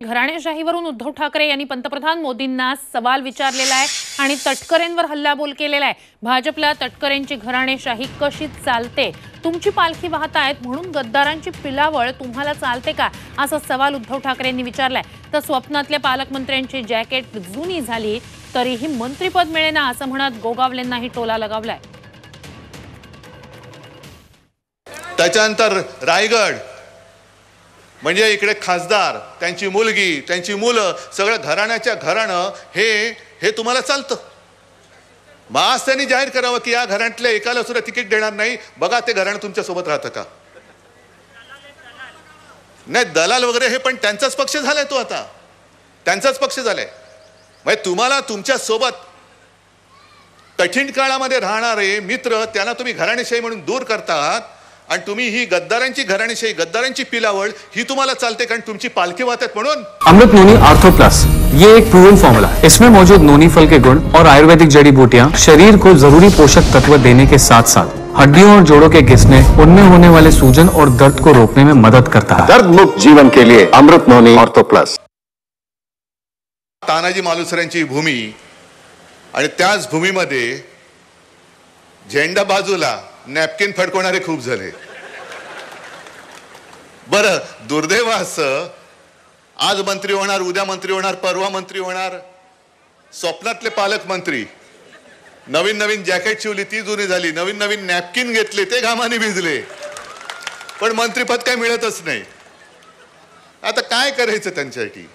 घराणेशाहीवरून उद्धव ठाकरे यांनी पंतप्रधान मोदींना सवाल विचारलेला आहे आणि तटकरेंवर हल्लाबोल केलेला आहे। भाजपला तटकरेंची घराणेशाही कशी चालते, तुमची पालखी वाहतायत म्हणून गद्दारांची पिलावळ तुम्हाला चालते का, असा सवाल उद्धव ठाकरेंनी विचारलाय। तर स्वप्नातल्या पालकमंत्र्यांची जॅकेट जुनी झाली तरीही मंत्रीपद मिळेना असं म्हणत गोगावलेंनाही टोला लगावलाय। त्याच्यानंतर रायगड म्हणजे इकडे खासदार, त्यांची मुलगी, त्यांची मुलं, सगळं घराण्याच्या घराणं हे तुम्हाला चालतं। मग आज त्यांनी जाहीर करावं की या घराण्यातल्या एकाला सुद्धा तिकीट देणार नाही। बघा ते घराणं तुमच्या सोबत राहतं का नाही। दलाल वगैरे हे पण त्यांचाच पक्ष झालाय, तो आता त्यांचाच पक्ष झालाय। म्हणजे तुम्हाला तुमच्या सोबत कठीण काळामध्ये राहणारे मित्र त्यांना तुम्ही घराणेशाही म्हणून दूर करतात आणि तुम्ही ही गद्दारांची घराणेशाही, गद्दारांची पिलावळ ही तुम्हाला चालते कारण तुमची पालखी वाहतात म्हणून। अमृत नोनी आर्थो प्लस ये एक प्रूवन फॉर्मूला है। इसमें मौजूद नोनी फल के गुण और आयुर्वेदिक जड़ी बूटियां शरीर को जरूरी पोषक तत्व देने के साथ साथ हड्डियों और जोड़ों के घिसने, उनमें होने वाले सूजन और दर्द को रोकने में मदद करता है। दर्द मुक्त जीवन के लिए अमृत नोनी आर्थो प्लस। तानाजी मालुसरेंची भूमी आणि त्याच भूमीमध्ये झेंडा बाजूला नॅपकिन फडकवणारे खूप झाले। बरं, दुर्दैव असं आज मंत्री होणार, उद्या मंत्री होणार, परवा मंत्री होणार, स्वप्नातले पालकमंत्री नवीन नवीन जॅकेट शिवली ती जुनी झाली, नवीन नवीन नॅपकिन घेतले ते घामाने भिजले, पण मंत्रीपद काय मिळतच नाही। आता काय करायचं त्यांच्यासाठी?